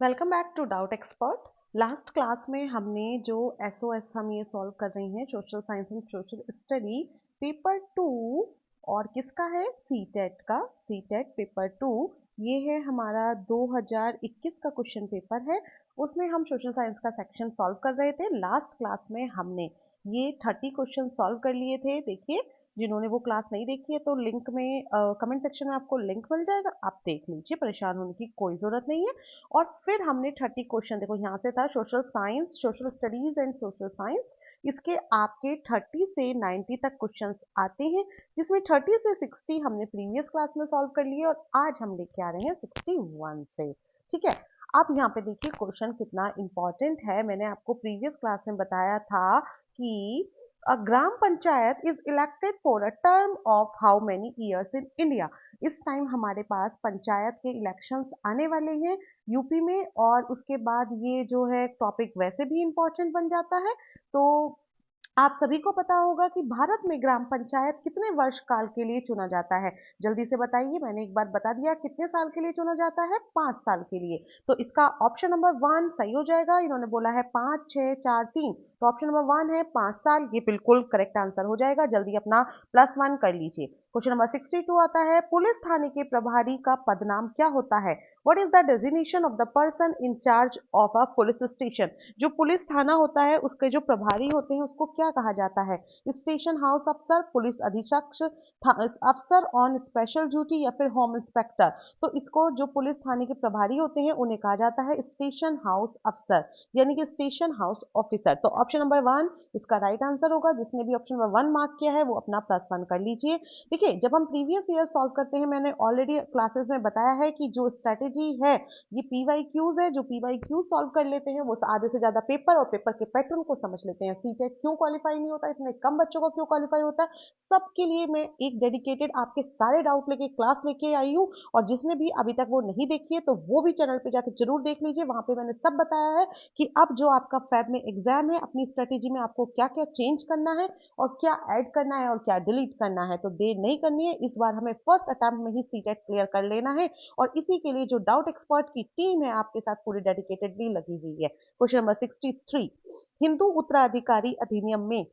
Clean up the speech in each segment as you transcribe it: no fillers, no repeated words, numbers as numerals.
Welcome back to doubt expert. Last class में हमने जो एसओएस हम ये सॉल्व कर रहे हैं social science and social study paper two, और किसका है, सीटेट का। सीटेट पेपर टू ये है हमारा 2021 का क्वेश्चन पेपर है। उसमें हम सोशल साइंस का सेक्शन सॉल्व कर रहे थे। लास्ट क्लास में हमने ये 30 क्वेश्चन सॉल्व कर लिए थे। देखिए, जिन्होंने वो क्लास नहीं देखी है तो लिंक में कमेंट सेक्शन में आपको लिंक मिल जाएगा, आप देख लीजिए, परेशान होने की कोई ज़रूरत नहीं है। और फिर हमने 30 क्वेश्चन, देखो यहाँ से था social science, social studies and social science, इसके आपके 30 से 90 तक क्वेश्चंस आते हैं, जिसमें 30 से 60 हमने प्रीवियस क्लास में सॉल्व कर लिए और आज हम लेके आ रहे हैं 61 से। ठीक है, अब यहाँ पे देखिए क्वेश्चन कितना इंपॉर्टेंट है। मैंने आपको प्रीवियस क्लास में बताया था कि a gram panchayat is elected for a term of how many years in India। इस टाइम हमारे पास पंचायत के इलेक्शंस आने वाले हैं यूपी में, और उसके बाद ये जो है टॉपिक वैसे भी इंपॉर्टेंट बन जाता है। तो आप सभी को पता होगा कि भारत में ग्राम पंचायत कितने वर्ष काल के लिए चुना जाता है। जल्दी से बताइए, मैंने एक बार बता दिया कितने साल के लिए चुना जाता है, 5 साल के लिए। तो इसका ऑप्शन नंबर वन सही हो जाएगा। इन्होंने बोला है 5 6 4 3, तो ऑप्शन नंबर वन है 5 साल, ये बिल्कुल करेक्ट आंसर हो जाएगा। जल्दी अपना +1 कर लीजिए। क्वेश्चन नंबर 62 आता है, पुलिस थाने के प्रभारी का पदनाम क्या होता है? What is the designation of the person in charge of a police station? जो पुलिस थाना होता है उसके जो प्रभारी होते हैं उसको क्या कहा जाता है? स्टेशन हाउस अफसर, पुलिस अधीक्षक, अफसर ऑन स्पेशल ड्यूटी, या फिर होम इंस्पेक्टर? तो इसको जो पुलिस थाने के प्रभारी होते हैं उन्हें कहा जाता है स्टेशन हाउस अफसर, यानी कि स्टेशन हाउस ऑफिसर। तो ऑप्शन नंबर वन इसका राइट आंसर होगा। जिसने भी ऑप्शन नंबर वन मार्क किया है वो अपना +1 कर लीजिए। देखिए, जब हम प्रीवियस ईयर सॉल्व करते हैं, मैंने ऑलरेडी क्लासेस में बताया है कि जो स्ट्रेटेजी है, ये पीवाईक्यूज है। जो पीवाईक्यूज सॉल्व कर लेते हैं वो आधे से ज्यादा पेपर और पेपर के पैटर्न को समझ लेते हैं। सीटेट क्यों क्वालिफाई नहीं होता, इतने कम बच्चों को क्यों क्वालिफाई होता है, सबके लिए मैं एक डेडिकेटेड आपके सारे डाउट लेके क्लास लेके आई हूँ। और जिसने भी अभी तक वो नहीं देखी है तो वो भी चैनल पे जाकर जरूर देख लीजिए, वहां पे मैंने सब बताया है कि अब जो आपका फैब में एग्जाम है, अपनी स्ट्रेटेजी में आपको क्या क्या चेंज करना है और क्या ऐड करना है और क्या डिलीट करना है। तो देर नहीं करनी है, इस बार हमें फर्स्ट अटेम्प्ट में ही सीटेट क्लियर कर लेना है। और इसी के लिए जो डाउट एक्सपर्ट की टीम है आपके साथ पूरी डेडिकेटेडली लगी हुई है। क्वेश्चन नंबर 63, हिंदू उत्तराधिकारी अधिनियम में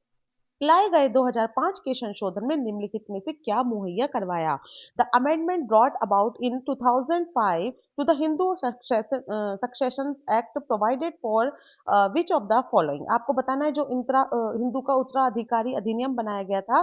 लाए गए 2005 के संशोधन में निम्नलिखित में से क्या मुहैया करवाया? The amendment brought about in 2005 to the Hindu succession act provided for which of the following? आपको बताना है जो हिंदू का उत्तराधिकारी अधिनियम बनाया गया था,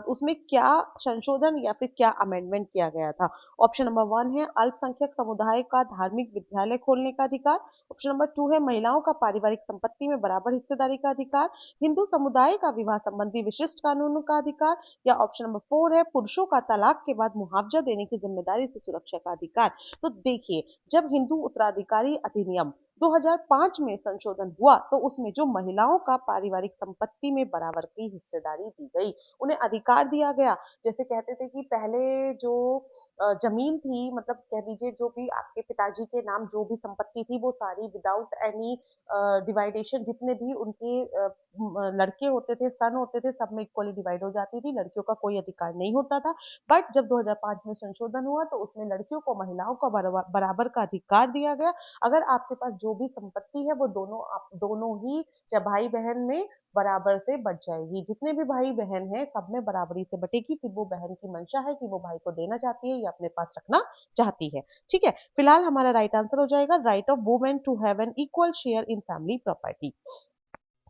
उसमें क्या संशोधन या फिर क्या अमेंडमेंट किया गया था? ऑप्शन नंबर वन है अल्पसंख्यक समुदाय का धार्मिक विद्यालय खोलने का अधिकार। ऑप्शन नंबर टू है महिलाओं का पारिवारिक संपत्ति में बराबर हिस्सेदारी का अधिकार। हिंदू समुदाय का विवाह संबंधी विशिष्ट कानूनों का अधिकार। या ऑप्शन नंबर फोर है पुरुषों का तलाक के बाद मुआवजा देने की जिम्मेदारी से सुरक्षा का अधिकार। तो देखिए, जब हिंदू उत्तराधिकारी अधिनियम 2005 में संशोधन हुआ तो उसमें जो महिलाओं का पारिवारिक संपत्ति में बराबर की हिस्सेदारी दी गई, उन्हें अधिकार दिया गया। जैसे कहते थे कि पहले जो जमीन थी, मतलब कह दीजिए जो भी आपके पिताजी के नाम जो भी संपत्ति थी वो सारी विदाउट एनी डिवाइडेशन, जितने भी उनके लड़के होते थे, सन होते थे, सब में इक्वली डिवाइड हो जाती थी, लड़कियों का कोई अधिकार नहीं होता था। बट जब 2005 में संशोधन हुआ तो उसमें लड़कियों को महिलाओं को बराबर का अधिकार दिया गया। अगर आपके पास जो भी संपत्ति है वो दोनों आप दोनों ही, चाहे भाई बहन में, बराबर से बट जाएगी। जितने भी भाई बहन हैं सब में बराबरी से बटेगी। फिर वो बहन की मंशा है कि वो भाई को देना चाहती है या अपने पास रखना चाहती है। ठीक है, फिलहाल हमारा राइट आंसर हो जाएगा right of women to have an equal share in family property.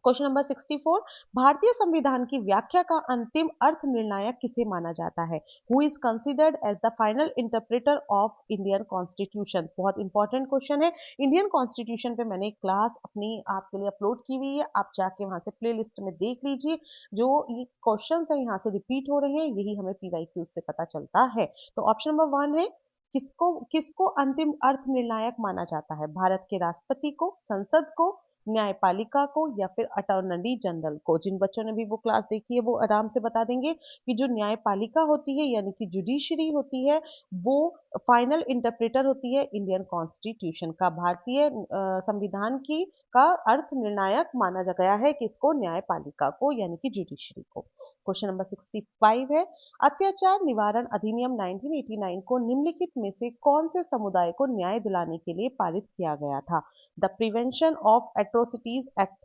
Question number 64, भारतीय संविधान की व्याख्या का अंतिम अर्थ निर्णायक किसे माना जाता है? Who is considered as the final interpreter of Indian constitution? बहुत इंपॉर्टेंट क्वेश्चन है। इंडियन कॉन्स्टिट्यूशन पे मैंने एक क्लास अपनी आपके लिए अपलोड की हुई है, आप जाके वहां से प्ले लिस्ट में देख लीजिए। जो ये क्वेश्चन है यहाँ से रिपीट हो रहे हैं, यही हमें पीवाईक्यू से पता चलता है। तो ऑप्शन नंबर वन है, किसको किसको अंतिम अर्थ निर्णायक माना जाता है? भारत के राष्ट्रपति को, संसद को, न्यायपालिका को या फिर अटॉर्नी जनरल को? जिन बच्चों ने भी वो क्लास देखी है वो आराम से बता देंगे कि जो न्यायपालिका होती है यानी कि जुडिशरी होती है, वो फाइनल इंटरप्रेटर होती है इंडियन कॉन्स्टिट्यूशन का। भारतीय संविधान की का अर्थ निर्णायक माना गया है किसको? न्यायपालिका को यानी कि जुडिशरी को। क्वेश्चन नंबर 65 है, अत्याचार निवारण अधिनियम 1989 को निम्नलिखित में से कौन से समुदाय को न्याय दिलाने के लिए पारित किया गया था? The prevention of atrocities act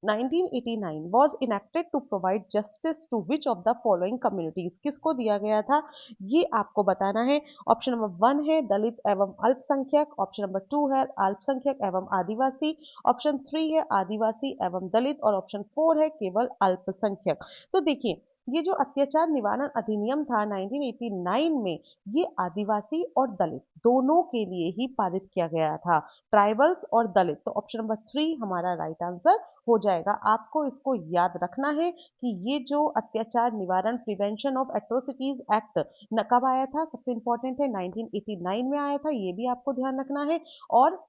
1989 was enacted to provide justice to which of the following communities? किसको दिया गया था ये आपको बताना है। ऑप्शन नंबर 1 है दलित एवं अल्पसंख्यक, ऑप्शन नंबर 2 है अल्पसंख्यक एवं आदिवासी, ऑप्शन 3 है आदिवासी एवं दलित और ऑप्शन 4 है केवल अल्पसंख्यक। तो देखिए ये जो अत्याचार निवारण अधिनियम था 1989 में, ये आदिवासी और दलित दोनों के लिए ही पारित किया गया था, ट्राइबल्स और दलित। तो ऑप्शन नंबर 3 हमारा राइट आंसर हो जाएगा। आपको इसको याद रखना है कि ये जो अत्याचार निवारण प्रिवेंशन ऑफ एट्रोसिटीज एक्ट कब आया था? सबसे इंपॉर्टेंट है 1989 में आया था, ये भी आपको ध्यान रखना है। और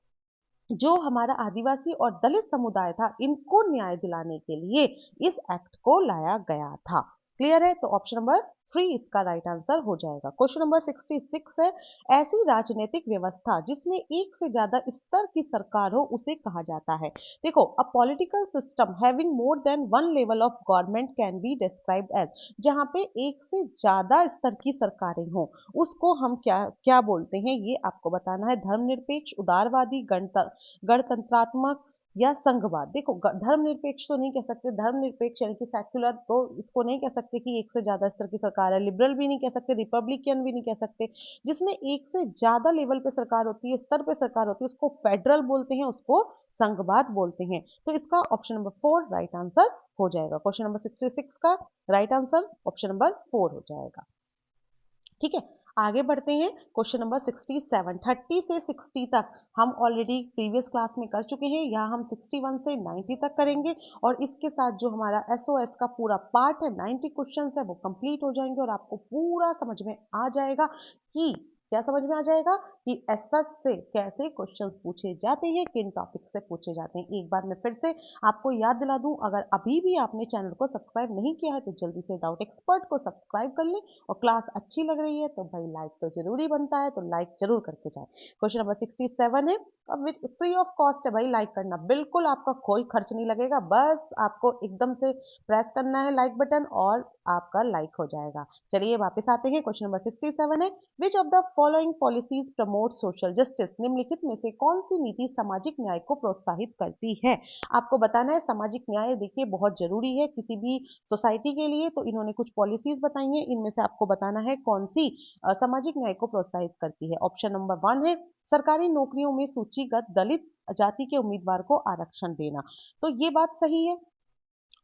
जो हमारा आदिवासी और दलित समुदाय था, इनको न्याय दिलाने के लिए इस एक्ट को लाया गया था। क्लियर है? तो ऑप्शन नंबर 3 इसका राइट आंसर हो जाएगा। क्वेश्चन नंबर 66 है, ऐसी राजनीतिक व्यवस्था जिसमें एक से ज्यादा स्तर की सरकार हो उसे कहा जाता है? देखो, a political system having more than one level of government can be described as, जहां पे एक से ज्यादा स्तर की सरकारें हो उसको हम क्या क्या बोलते हैं, ये आपको बताना है। धर्मनिरपेक्ष, उदारवादी, गणतंत्रात्मक या संघवाद? देखो, धर्मनिरपेक्ष तो नहीं कह सकते, धर्मनिरपेक्ष यानी कि सेक्युलर तो इसको नहीं कह सकते कि एक से ज्यादा स्तर की सरकार है। लिबरल भी नहीं कह सकते, रिपब्लिकन भी नहीं कह सकते। जिसमें एक से ज्यादा लेवल पे सरकार होती है, स्तर पे सरकार होती है, उसको फेडरल बोलते हैं, उसको संघवाद बोलते हैं। तो इसका ऑप्शन नंबर 4 राइट आंसर हो जाएगा। क्वेश्चन नंबर 66 का राइट आंसर ऑप्शन नंबर 4 हो जाएगा। ठीक है, आगे बढ़ते हैं। क्वेश्चन नंबर 67, 30 से 60 तक हम ऑलरेडी प्रीवियस क्लास में कर चुके हैं। यहाँ हम 61 से 90 तक करेंगे और इसके साथ जो हमारा एसओएस का पूरा पार्ट है, 90 क्वेश्चंस है, वो कंप्लीट हो जाएंगे और आपको पूरा समझ में आ जाएगा कि क्या समझ में आ जाएगा कि एसएस से कैसे क्वेश्चंस पूछे जाते हैं, किन टॉपिक से पूछे जाते हैं। एक बार मैं फिर से आपको याद दिला दूं, अगर अभी भी आपने चैनल को सब्सक्राइब नहीं किया है तो जल्दी से डाउट एक्सपर्ट को सब्सक्राइब कर लें और क्लास अच्छी लग रही है तो भाई लाइक तो जरूरी बनता है, तो लाइक जरूर करके जाए। क्वेश्चन नंबर 67 है, अब विथ फ्री ऑफ कॉस्ट है भाई लाइक करना, बिल्कुल आपका कोई खर्च नहीं लगेगा, बस आपको एकदम से प्रेस करना है लाइक बटन और आपका लाइक हो जाएगा। चलिए वापस आते हैं। क्वेश्चन नंबर 67 है, विच of the following policies promote social justice? निम्नलिखित में से कौन सी नीति सामाजिक न्याय को प्रोत्साहित करती है? आपको बताना है सामाजिक न्याय देखिए बहुत जरूरी है किसी भी सोसाइटी के लिए, तो इन्होंने कुछ पॉलिसीज बताई हैं, इनमें से आपको बताना है कौन सी सामाजिक न्याय को प्रोत्साहित करती है। ऑप्शन नंबर 1 है सरकारी नौकरियों में सूचीगत दलित जाति के उम्मीदवार को आरक्षण देना। तो ये बात सही है।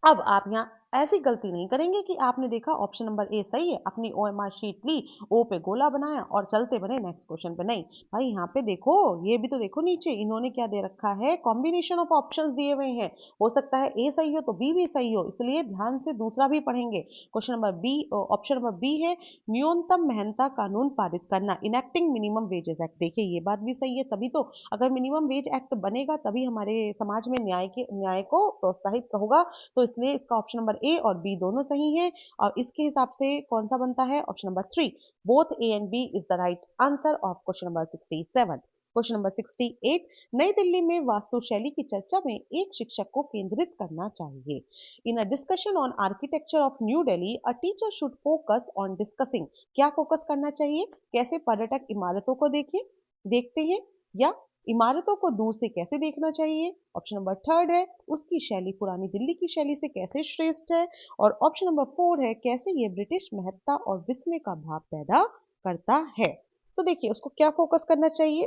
अब आप यहाँ ऐसी गलती नहीं करेंगे कि आपने देखा ऑप्शन नंबर ए सही है, अपनी ओएमआर शीट ली, ओ पे गोला बनाया और चलते बने नेक्स्ट क्वेश्चन पे। नहीं भाई, यहाँ पे देखो, ये भी तो देखो नीचे इन्होंने क्या दे रखा है, कॉम्बिनेशन ऑफ ऑप्शंस दिए हुए हैं। हो सकता है ए सही हो तो बी भी सही हो, इसलिए ध्यान से दूसरा भी पढ़ेंगे। Question number B, option number B है न्यूनतम मेहनता कानून पारित करना, इनेक्टिंग मिनिमम वेजेस एक्ट। देखिए ये बात भी सही है, तभी तो अगर मिनिमम वेज एक्ट बनेगा तभी हमारे समाज में न्याय को प्रोत्साहित होगा। तो इसलिए इसका ऑप्शन नंबर ए और बी दोनों सही हैं और इसके हिसाब से कौन सा बनता है? Option number 3, both A and B is the right answer of question number 67। Question number 68, New Delhi में वास्तुशैली की चर्चा में एक शिक्षक को केंद्रित करना चाहिए। In a discussion on architecture of new Delhi a teacher should focus on discussing, क्या फोकस करना चाहिए? कैसे पर्यटक इमारतों को देखते हैं या इमारतों को दूर से कैसे देखना चाहिए? ऑप्शन नंबर 3 है उसकी शैली पुरानी दिल्ली की शैली से कैसे श्रेष्ठ है और ऑप्शन नंबर 4 है कैसे ये ब्रिटिश महत्ता और विस्मय का भाव पैदा करता है। तो देखिए उसको क्या फोकस करना चाहिए,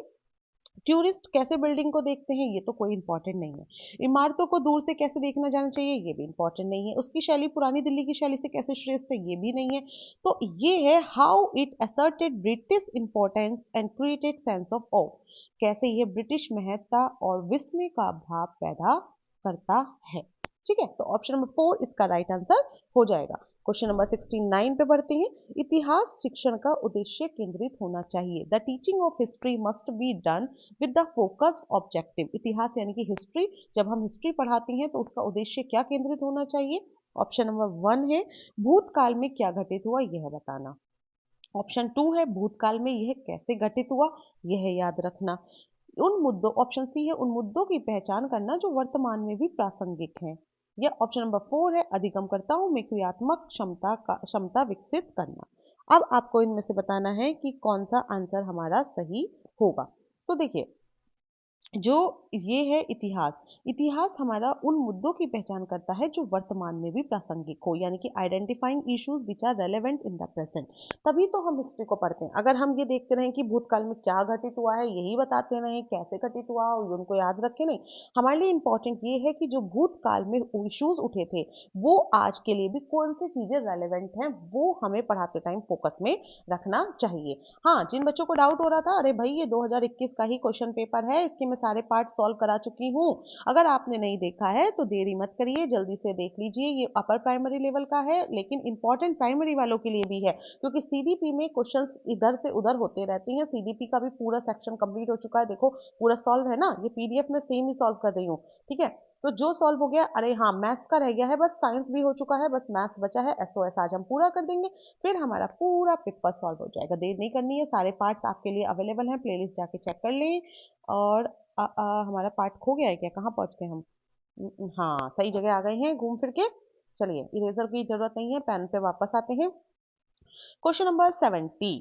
टूरिस्ट कैसे बिल्डिंग को देखते हैं ये तो कोई इंपॉर्टेंट नहीं है, इमारतों को दूर से कैसे देखना जाना चाहिए ये भी इंपॉर्टेंट नहीं है, उसकी शैली पुरानी दिल्ली की शैली से कैसे श्रेष्ठ है ये भी नहीं है। तो ये है how it asserted British importance and created sense of uh, कैसे ये ब्रिटिश महत्ता और विस्मय का भाव पैदा करता है। ठीक है, तो ऑप्शन नंबर 4 इसका राइट आंसर हो जाएगा। क्वेश्चन नंबर 69 पे बढ़ते हैं। इतिहास शिक्षण का उद्देश्य केंद्रित होना चाहिए। The teaching of history must be done with the focused objective. इतिहास यानी कि हिस्ट्री, जब हम हिस्ट्री पढ़ाते हैं तो उसका उद्देश्य क्या केंद्रित होना चाहिए? ऑप्शन नंबर 1 है भूतकाल में क्या घटित हुआ यह बताना। ऑप्शन 2 है भूतकाल में यह कैसे घटित हुआ यह याद रखना। उन मुद्दों, ऑप्शन सी है उन मुद्दों की पहचान करना जो वर्तमान में भी प्रासंगिक हैं। या ऑप्शन नंबर 4 है अधिगमकर्ताओं में क्रियात्मक क्षमता विकसित करना। अब आपको इनमें से बताना है कि कौन सा आंसर हमारा सही होगा। तो देखिए, जो ये है इतिहास, इतिहास हमारा उन मुद्दों की पहचान करता है जो वर्तमान में भी प्रासंगिक हो, यानी कि identifying issues which are relevant in the present. तभी तो हम हिस्ट्री को पढ़ते हैं। अगर हम ये देखते रहें कि भूतकाल में क्या घटित हुआ है यही बताते रहें, कैसे घटित हुआ और उनको याद रखें, नहीं। हमारे लिए इंपॉर्टेंट ये है कि जो भूतकाल में इश्यूज उठे थे वो आज के लिए भी कौन सी चीजें रेलेवेंट हैं वो हमें पढ़ाते टाइम फोकस में रखना चाहिए। हाँ, जिन बच्चों को डाउट हो रहा था अरे भाई ये 2021 का ही क्वेश्चन पेपर है, इसके मैं सारे पार्ट सॉल्व करा चुकी हूँ, अगर आपने नहीं देखा है तो देरी मत करिए, जल्दी से देख लीजिए। ये अपर प्राइमरी लेवल का है लेकिन इंपॉर्टेंट प्राइमरी वालों के लिए भी है, क्योंकि सीडीपी में क्वेश्चंस इधर से उधर होते रहते हैं। सीडीपी का भी पूरा सेक्शन कंप्लीट हो चुका है, देखो पूरा सॉल्व है ना, ये पीडीएफ में सेम ही सॉल्व कर रही हूँ। ठीक है, तो जो सॉल्व हो गया, अरे हाँ मैथ्स का रह गया है, बस साइंस भी हो चुका है, बस मैथ्स बचा है। एसओएस आज हम पूरा कर देंगे, फिर हमारा पूरा पेपर सॉल्व हो जाएगा। देर नहीं करनी है, सारे पार्ट्स आपके लिए अवेलेबल हैं, प्लेलिस्ट जाके चेक कर लें। और हमारा पार्ट खो गया है क्या, कहाँ पहुंच गए हम? हाँ सही जगह आ गए हैं घूम फिर के। चलिए, इरेजर की जरूरत नहीं है, पेन पे वापस आते हैं। Question number 70।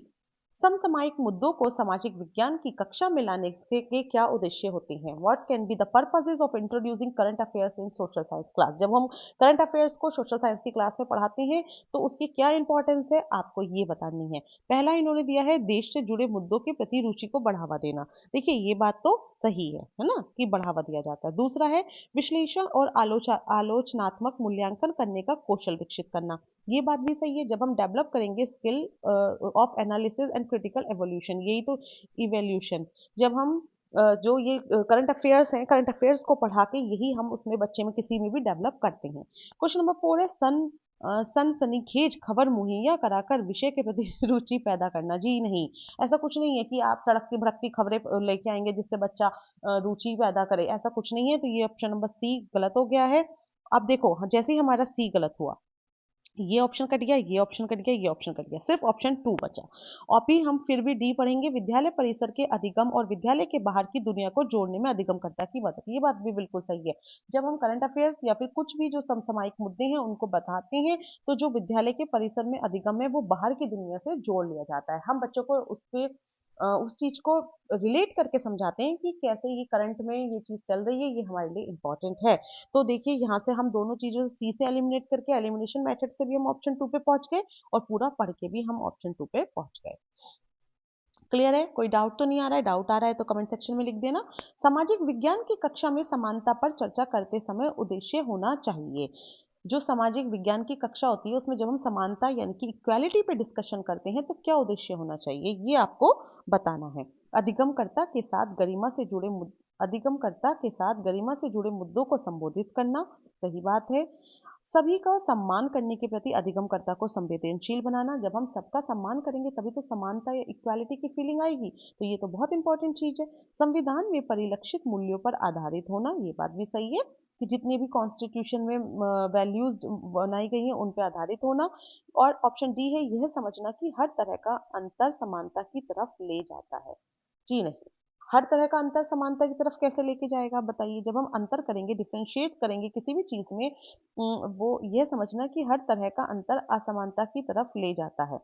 समसामयिक मुद्दों को सामाजिक विज्ञान की कक्षा में लाने के क्या उद्देश्य होते हैं? What can be the purposes of introducing current affairs in social science class? जब हम करंट अफेयर्स को सोशल साइंस की क्लास में पढ़ाते हैं तो उसकी क्या इंपॉर्टेंस है आपको ये बतानी है। पहला इन्होंने दिया है देश से जुड़े मुद्दों के प्रति रुचि को बढ़ावा देना। देखिए ये बात तो सही है ना, कि बढ़ावा दिया जाता है। दूसरा है विश्लेषण और आलोचनात्मक मूल्यांकन करने का कौशल विकसित करना। ये बात भी सही है, जब हम डेवलप करेंगे skill of analysis and critical evolution, यही तो इवोल्यूशन, जब हम जो ये करंट अफेयर्स हैं, करंट अफेयर्स को पढ़ा के यही हम उसमें बच्चे में किसी में भी डेवलप करते हैं। क्वेश्चन नंबर 4 है सनसनीखेज खबर मुहैया कराकर विषय के प्रति रुचि पैदा करना। जी नहीं, ऐसा कुछ नहीं है कि आप तड़कती भड़कती खबरें लेके आएंगे जिससे बच्चा रुचि पैदा करे, ऐसा कुछ नहीं है। तो ये ऑप्शन नंबर सी गलत हो गया है। अब देखो, जैसे ही हमारा सी गलत हुआ, ये ऑप्शन कट गया, ये ऑप्शन कट गया, ये ऑप्शन कट गया, सिर्फ ऑप्शन 2 बचा। और भी हम फिर भी डी पढ़ेंगे, विद्यालय परिसर के अधिगम और विद्यालय के बाहर की दुनिया को जोड़ने में अधिगमकर्ता की मदद। ये बात भी बिल्कुल सही है। जब हम करंट अफेयर्स या फिर कुछ भी जो समसामयिक मुद्दे हैं उनको बताते हैं तो जो विद्यालय के परिसर में अधिगम है वो बाहर की दुनिया से जोड़ लिया जाता है। हम बच्चों को उसके उस चीज को रिलेट करके समझाते हैं कि कैसे ये करंट में ये चीज चल रही है, ये हमारे लिए इंपॉर्टेंट है। तो देखिए यहाँ से हम दोनों चीजों सी से एलिमिनेट करके एलिमिनेशन मेथड से भी हम ऑप्शन 2 पे पहुंच गए और पूरा पढ़ के भी हम ऑप्शन 2 पे पहुंच गए। क्लियर है? कोई डाउट तो नहीं आ रहा है? डाउट आ रहा है तो कमेंट सेक्शन में लिख देना। सामाजिक विज्ञान की कक्षा में समानता पर चर्चा करते समय उद्देश्य होना चाहिए। जो सामाजिक विज्ञान की कक्षा होती है उसमें जब हम समानता यानी कि इक्वालिटी पे डिस्कशन करते हैं तो क्या उद्देश्य होना चाहिए ये आपको बताना है। अधिगमकर्ता के साथ गरिमा से जुड़े अधिगमकर्ता के साथ गरिमा से जुड़े मुद्दों को संबोधित करना, सही बात है। सभी का सम्मान करने के प्रति अधिगमकर्ता को संवेदनशील बनाना, जब हम सबका सम्मान करेंगे तभी तो समानता या इक्वालिटी की फीलिंग आएगी, तो ये तो बहुत इंपॉर्टेंट चीज है। संविधान में परिलक्षित मूल्यों पर आधारित होना, ये बात भी सही है कि जितने भी कॉन्स्टिट्यूशन में वैल्यूज बनाई गई हैं उन पर आधारित होना। और ऑप्शन डी है यह समझना कि हर तरह का अंतर समानता की तरफ ले जाता है। जी नहीं, हर तरह का अंतर समानता की तरफ कैसे लेके जाएगा बताइए? जब हम अंतर करेंगे, डिफरेंशिएट करेंगे किसी भी चीज में, वो यह समझना कि हर तरह का अंतर असमानता की तरफ ले जाता है।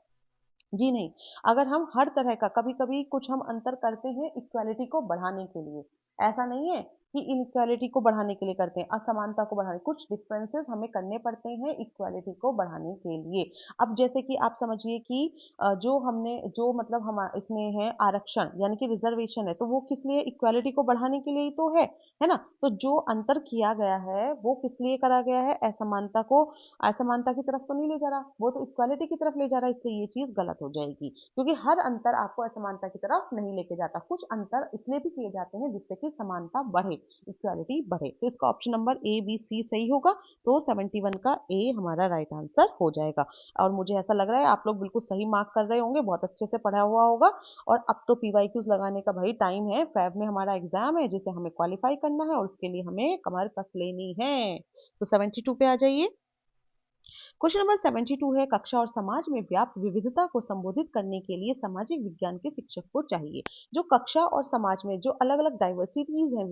जी नहीं, अगर हम हर तरह का, कभी कभी कुछ हम अंतर करते हैं इक्वालिटी को बढ़ाने के लिए, ऐसा नहीं है कि इनइक्वालिटी को बढ़ाने के लिए करते हैं, असमानता को बढ़ाने, कुछ डिफरेंसेस हमें करने पड़ते हैं इक्वालिटी को बढ़ाने के लिए। अब जैसे कि आप समझिए कि जो हमने जो मतलब हम इसमें है आरक्षण यानी कि रिजर्वेशन है, तो वो किस लिए? इक्वालिटी को बढ़ाने के लिए ही तो है ना? तो जो अंतर किया गया है वो किस लिए करा गया है? असमानता की तरफ तो नहीं ले जा रहा, वो तो इक्वालिटी की तरफ ले जा रहा है, इसलिए ये चीज गलत हो जाएगी, क्योंकि हर अंतर आपको असमानता की तरफ नहीं लेके जाता। कुछ अंतर इसलिए भी किए जाते हैं जिससे कि समानता बढ़े, इक्वालिटी बढ़े। तो इसका option number A B C सही होगा। तो 71 का ए हमारा राइट आंसर हो जाएगा। और मुझे ऐसा लग रहा है आप लोग बिल्कुल सही मार्क कर रहे होंगे, बहुत अच्छे से पढ़ा हुआ होगा। और अब तो पीवाईक्यूज लगाने का भाई टाइम है, फैब में हमारा एग्जाम है जिसे हमें क्वालिफाई करना है और उसके लिए हमें कमर कस लेनी है। तो 72 पे आ जाइए। क्वेश्चन नंबर 72 है, कक्षा और समाज में व्याप्त विविधता को संबोधित करने के लिए सामाजिक विज्ञान के शिक्षक को चाहिए। जो कक्षा और समाज में जो अलग अलग डाइवर्सिटीज हैं,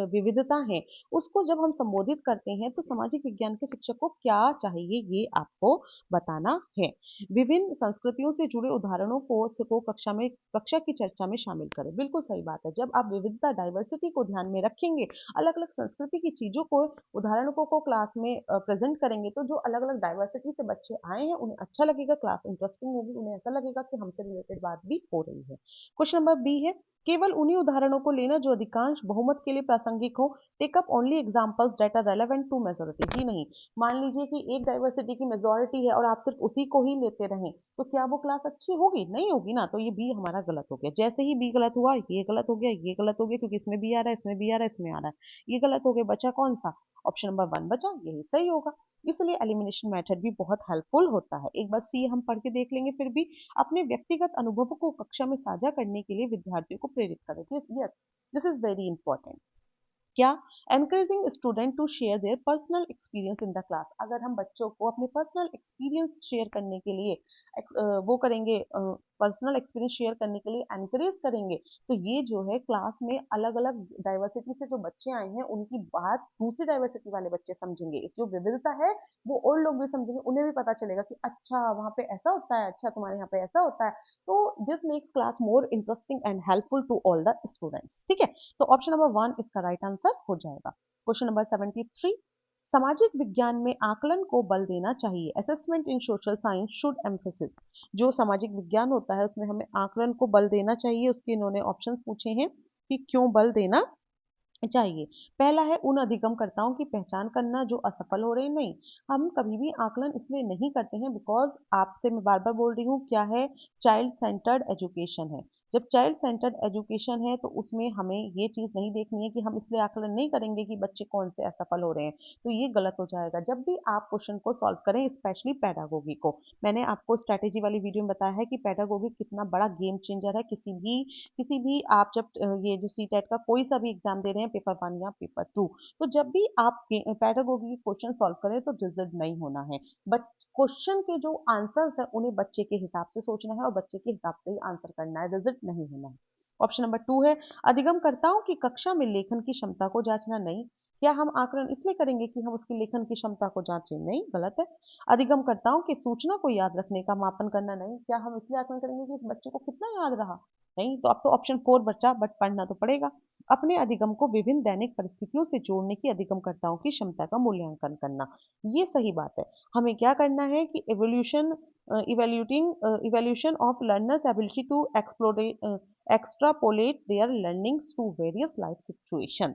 विविधता है, उसको जब हम संबोधित करते हैं तो सामाजिक विज्ञान के शिक्षक को क्या चाहिए ये आपको बताना है। विभिन्न संस्कृतियों से जुड़े उदाहरणों को कक्षा की चर्चा में शामिल करें। बिल्कुल सही बात है, जब आप विविधता डाइवर्सिटी को ध्यान में रखेंगे, अलग अलग संस्कृति की चीजों को, उदाहरणों को क्लास में प्रेजेंट करेंगे, तो जो अलग अलग डाइवर्सिटी से बच्चे आए हैं उन्हें अच्छा लगेगा, क्लास इंटरेस्टिंग होगी, उन्हें ऐसा लगेगा कि हमसे रिलेटेड बात भी हो रही है। क्वेश्चन नंबर बी है, केवल उन्हीं उदाहरणों को लेना जो अधिकांश बहुमत के लिए प्रासंगिक हो। Take up only examples that are relevant to majority. जी नहीं, मान लीजिए कि एक डाइवर्सिटी की मेजोरिटी है और आप सिर्फ उसी को ही लेते रहें, तो क्या वो क्लास अच्छी होगी? नहीं होगी ना। तो ये बी हमारा गलत हो गया। जैसे ही बी गलत हुआ, ये गलत हो गया, ये गलत हो गया, क्योंकि इसमें भी आ रहा है, इसमें भी आ रहा है, इसमें आ रहा है, ये गलत हो गया। बचा कौन सा? ऑप्शन नंबर 1 बचा, यही सही होगा। इसलिए एलिमिनेशन मेथड भी बहुत हेल्पफुल होता है। एक बार सी हम पढ़ के देख लेंगे। फिर भी अपने व्यक्तिगत अनुभव को कक्षा में साझा करने के लिए विद्यार्थियों को प्रेरित करें। Yes, this is very important. क्या? Encouraging student to share their personal experience in the class. अगर हम बच्चों को अपने पर्सनल एक्सपीरियंस शेयर करने के लिए वो करेंगे, पर्सनल एक्सपीरियंस शेयर करने के लिए एनकरेज करेंगे, तो ये जो है क्लास में अलग अलग डाइवर्सिटी से जो बच्चे आए हैं उनकी बात दूसरी डाइवर्सिटी वाले बच्चे समझेंगे। इस जो विविधता है वो और लोग भी समझेंगे, उन्हें भी पता चलेगा कि अच्छा वहाँ पे ऐसा होता है, अच्छा तुम्हारे यहाँ पे ऐसा होता है। तो this makes class more interesting and helpful to all the students. ठीक है, तो ऑप्शन नंबर 1 इसका राइट आंसर हो जाएगा। क्वेश्चन नंबर 73, सामाजिक विज्ञान में आकलन को बल देना चाहिए। Assessment in social science should emphasis. जो सामाजिक विज्ञान होता है उसमें हमें आकलन को बल देना चाहिए। उसके इन्होंने ऑप्शंस पूछे हैं कि क्यों बल देना चाहिए। पहला है उन अधिगमकर्ताओं की पहचान करना जो असफल हो रहे हैं। नहीं, हम कभी भी आकलन इसलिए नहीं करते हैं बिकॉज आपसे मैं बार बार बोल रही हूँ क्या है, चाइल्ड सेंटर्ड एजुकेशन है। जब चाइल्ड सेंटर्ड एजुकेशन है तो उसमें हमें ये चीज नहीं देखनी है कि हम इसलिए आकलन नहीं करेंगे कि बच्चे कौन से असफल हो रहे हैं, तो ये गलत हो जाएगा। जब भी आप क्वेश्चन को सॉल्व करें, स्पेशली पैडागोगी को, मैंने आपको स्ट्रैटेजी वाली वीडियो में बताया है कि पैडागोगी कितना बड़ा गेम चेंजर है। किसी भी आप जब ये जो सी टेट का कोई सा भी एग्जाम दे रहे हैं, पेपर 1 या पेपर 2, तो जब भी आप पैडागोगी के क्वेश्चन सॉल्व करें तो रिजिड नहीं होना है। बट क्वेश्चन के जो आंसर्स है उन्हें बच्चे के हिसाब से सोचना है और बच्चे के हिसाब से ही आंसर करना है, रिजिड नहीं होना है। ऑप्शन नंबर 2 है, अधिगमकर्ताओं की कक्षा में लेखन की क्षमता को जांचना। नहीं, क्या हम आकलन इसलिए करेंगे कि हम उसकी लेखन की क्षमता को जांचें? नहीं, गलत है। अधिगमकर्ताओं की सूचना को याद रखने का मापन करना। नहीं, क्या हम इसलिए आकलन करेंगे कि इस बच्चे को कितना याद रहा? नहीं, तो अब तो ऑप्शन 4 बचा, बट पढ़ना तो पड़ेगा। अपने अधिगम को विभिन्न दैनिक परिस्थितियों से जोड़ने की अधिगमकर्ताओं की क्षमता का मूल्यांकन करना, ये सही बात है। हमें क्या करना है कि evaluation of learners ability to extrapolate their learnings to various life situation.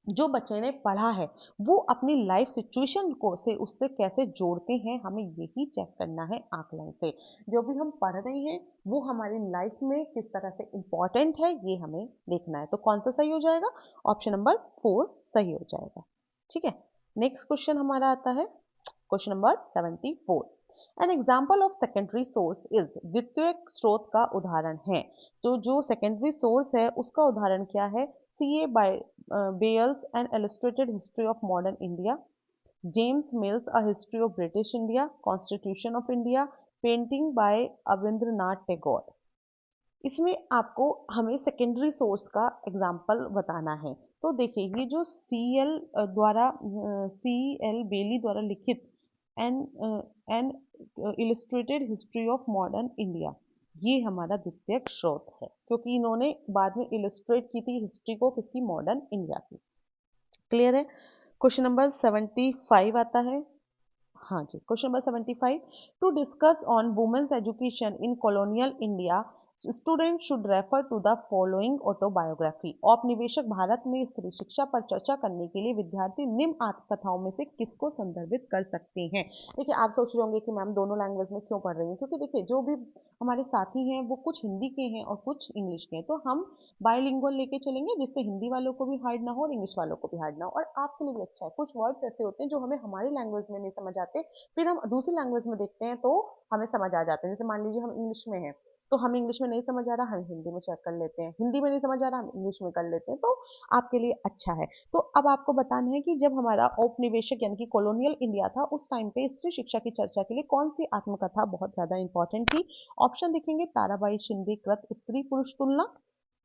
जो बच्चे ने पढ़ा है वो अपनी लाइफ सिचुएशन को से उससे कैसे जोड़ते हैं, हमें यही चेक करना है आकलन से। जो भी हम पढ़ रहे हैं वो हमारी लाइफ में किस तरह से इंपॉर्टेंट है ये हमें देखना है। तो कौन सा सही हो जाएगा? ऑप्शन नंबर 4 सही हो जाएगा। ठीक है, नेक्स्ट क्वेश्चन हमारा आता है question number 74। An example of secondary source is. द्वितीयक स्रोत का उदाहरण है। तो जो सेकेंडरी सोर्स है उसका उदाहरण क्या है? C.A. Bayles, An Illustrated History of Modern India, James Mills, A History of British India, Constitution of India, Painting by Avindranath Tagore। इसमें आपको हमें सेकेंडरी सोर्स का एग्जाम्पल बताना है। तो देखिए, ये जो सी एल बेली द्वारा लिखित an an illustrated history of modern India, ये हमारा द्वितीयक स्रोत है, क्योंकि इन्होंने बाद में इलस्ट्रेट की थी हिस्ट्री को, किसकी? मॉडर्न इंडिया की। क्लियर है? क्वेश्चन नंबर 75 आता है। हाँ जी, question number 75, to discuss on women's education in colonial India student should refer to the following autobiography. औपनिवेशिक भारत में स्त्री शिक्षा पर चर्चा करने के लिए विद्यार्थी निम्न आत्मकथाओं में से किसको संदर्भित कर सकते हैं। देखिए आप सोच रहे होंगे कि मैम दोनों लैंग्वेज में क्यों पढ़ रही हैं, क्योंकि देखिए जो भी हमारे साथी हैं वो कुछ हिंदी के हैं और कुछ इंग्लिश के हैं, तो हम बायलिंगुअल लेके चलेंगे जिससे हिंदी वालों को भी हार्ड ना हो और इंग्लिश वालों को भी हार्ड ना हो, और आपके लिए भी अच्छा है। कुछ वर्ड्स ऐसे होते हैं जो हमें हमारी लैंग्वेज में नहीं समझ आते, फिर हम दूसरी लैंग्वेज में देखते हैं तो हमें समझ आ जाते हैं। जैसे मान लीजिए हम इंग्लिश में हैं तो हमें इंग्लिश में नहीं समझ आ रहा, हम हिंदी में चेक कर लेते हैं, हिंदी में नहीं समझ आ रहा, हम इंग्लिश में कर लेते हैं, तो आपके लिए अच्छा है। तो अब आपको बताना है कि जब हमारा औपनिवेशिक यानी कि कॉलोनियल इंडिया था उस टाइम पे स्त्री शिक्षा की चर्चा के लिए कौन सी आत्मकथा बहुत ज्यादा इंपॉर्टेंट थी। ऑप्शन देखेंगे ताराबाई शिंदे कृत स्त्री पुरुष तुलना,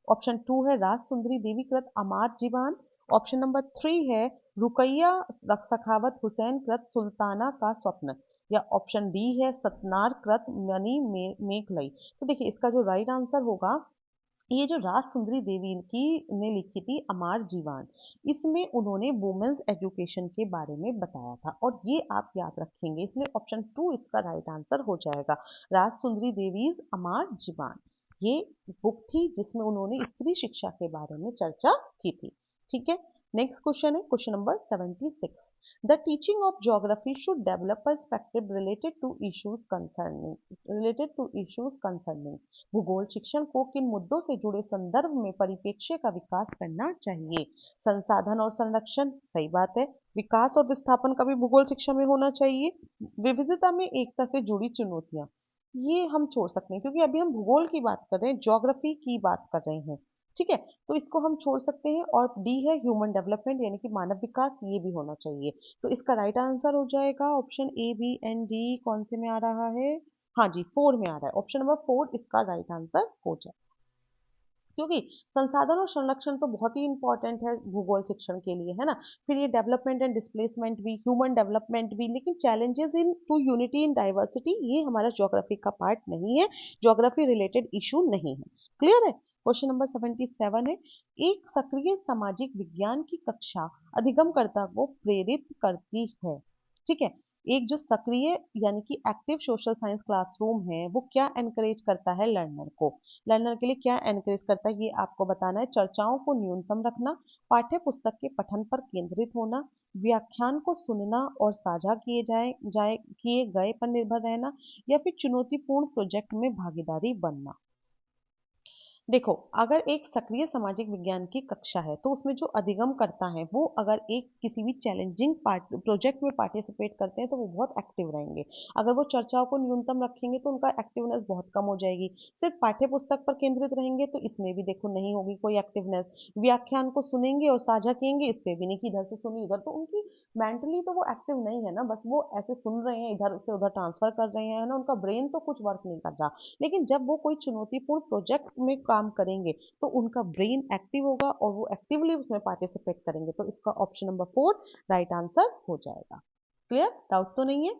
ऑप्शन 2 है राज सुंदरी देवी कृत अमार जीवान, ऑप्शन नंबर 3 है रुकैया सखावत हुसैन कृत सुल्ताना का स्वप्न, या ऑप्शन डी है सतनार कृत मणि मेघलई। तो देखिए इसका जो राइट आंसर होगा, ये जो राज सुंदरी देवी की ने लिखी थी अमार जीवान, इसमें उन्होंने वुमेन्स एजुकेशन के बारे में बताया था, और ये आप याद रखेंगे, इसलिए ऑप्शन 2 इसका राइट आंसर हो जाएगा। राज सुंदरी देवीज अमार जीवान ये बुक थी जिसमें उन्होंने स्त्री शिक्षा के बारे में चर्चा की थी। ठीक है, नेक्स्ट क्वेश्चन है question number 76। The teaching of geography should develop perspective related to issues concerning. भूगोल शिक्षण को किन मुद्दों से जुड़े संदर्भ में परिप्रेक्ष्य का विकास करना चाहिए। संसाधन और संरक्षण, सही बात है। विकास और विस्थापन का भी भूगोल शिक्षा में होना चाहिए। विविधता में एकता से जुड़ी चुनौतियां, ये हम छोड़ सकते हैं क्योंकि अभी हम भूगोल की बात कर रहे हैं, ज्योग्राफी की बात कर रहे हैं। ठीक है, तो इसको हम छोड़ सकते हैं। और डी है ह्यूमन डेवलपमेंट यानी कि मानव विकास, ये भी होना चाहिए। तो इसका राइट आंसर हो जाएगा option A B and D, कौन से में आ रहा है, हाँ जी 4 में आ रहा है, ऑप्शन नंबर 4 इसका राइट आंसर हो जाए। क्योंकि संसाधन और संरक्षण तो बहुत ही इंपॉर्टेंट है भूगोल शिक्षण के लिए, है ना। फिर ये डेवलपमेंट एंड डिस्प्लेसमेंट भी, ह्यूमन डेवलपमेंट भी, लेकिन challenges in to unity in diversity ये हमारा ज्योग्राफी का पार्ट नहीं है, ज्योग्राफी रिलेटेड इशू नहीं है। क्लियर है। क्वेश्चन नंबर 77 है, एक सक्रिय सामाजिक विज्ञान की कक्षा अधिगमकर्ता को प्रेरित करती है। ठीक है, एक जो सक्रिय यानी कि एक्टिव सोशल साइंस क्लासरूम है वो क्या एनकरेज करता है लर्नर को, लर्नर के लिए क्या एनकरेज करता है ये आपको बताना है। चर्चाओं को न्यूनतम रखना, पाठ्य पुस्तक के पठन पर केंद्रित होना, व्याख्यान को सुनना और साझा किए गए पर निर्भर रहना, या फिर चुनौतीपूर्ण प्रोजेक्ट में भागीदारी बनना। देखो, अगर एक सक्रिय सामाजिक विज्ञान की कक्षा है तो उसमें जो अधिगम करता है वो अगर एक किसी भी चैलेंजिंग प्रोजेक्ट में पार्टिसिपेट करते हैं तो वो बहुत एक्टिव रहेंगे। अगर वो चर्चाओं को न्यूनतम रखेंगे तो उनका एक्टिवनेस बहुत कम हो जाएगी। सिर्फ पाठ्य पुस्तक पर केंद्रित रहेंगे तो इसमें भी देखो नहीं होगी कोई एक्टिवनेस। व्याख्यान को सुनेंगे और साझा किएंगे, इस पे भी नहीं कि इधर से सुनी इधर, तो उनकी मेंटली तो वो एक्टिव नहीं है ना, बस वो ऐसे सुन रहे हैं, इधर से उधर ट्रांसफर कर रहे हैं, है ना, उनका ब्रेन तो कुछ वर्क नहीं कर रहा। लेकिन जब वो कोई चुनौतीपूर्ण प्रोजेक्ट में काम करेंगे तो उनका ब्रेन एक्टिव होगा और वो एक्टिवली उसमें पार्टिसिपेट करेंगे। तो इसका ऑप्शन नंबर 4 राइट आंसर हो जाएगा। क्लियर, डाउट तो नहीं है।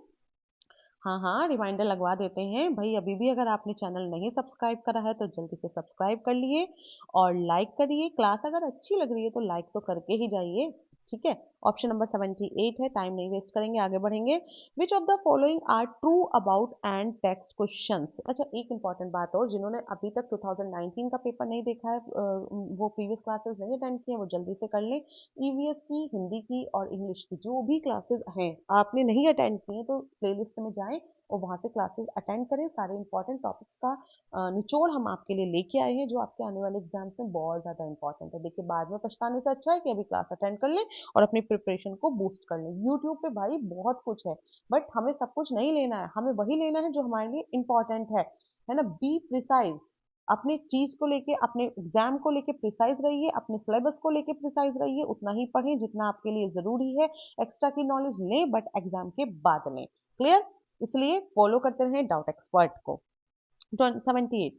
हाँ हाँ, रिमाइंडर लगवा देते हैं भाई, अभी भी अगर आपने चैनल नहीं सब्सक्राइब करा है तो जल्दी से सब्सक्राइब कर लिए और लाइक करिए। क्लास अगर अच्छी लग रही है तो लाइक तो करके ही जाइए। ठीक है, ऑप्शन नंबर 78 है, टाइम नहीं वेस्ट करेंगे, आगे बढ़ेंगे। Which of the following are true about and text questions. अच्छा, एक इंपॉर्टेंट बात और, जिन्होंने अभी तक 2019 का पेपर नहीं देखा है, वो प्रीवियस क्लासेस नहीं अटेंड किए, वो जल्दी से कर लें। ईवीएस की, हिंदी की और इंग्लिश की जो भी क्लासेस हैं आपने नहीं अटेंड किए तो प्लेलिस्ट में जाएं और वहां से क्लासेस अटेंड करें। सारे इंपॉर्टेंट टॉपिक्स का निचोड़ हम आपके लिए लेके आए हैं जो आपके आने वाले एग्जाम्स में बहुत ज्यादा इंपॉर्टेंट है। देखिए, बाद में पछताने से अच्छा है कि अभी क्लास अटेंड कर लें और अपनी प्रिपरेशन को बूस्ट कर लें। यूट्यूब पे भाई बहुत कुछ है, बट हमें सब कुछ नहीं लेना है, हमें वही लेना है जो हमारे लिए इंपॉर्टेंट है ना। बी प्रिसाइज, अपनी चीज को लेके, अपने एग्जाम को लेके प्रिसाइज रहिए, अपने सिलेबस को लेके प्रिसाइज रहिए, उतना ही पढ़ें जितना आपके लिए जरूरी है। एक्स्ट्रा की नॉलेज लें बट एग्जाम के बाद लें। क्लियर, इसलिए फॉलो करते रहें डाउट एक्सपर्ट को। 78,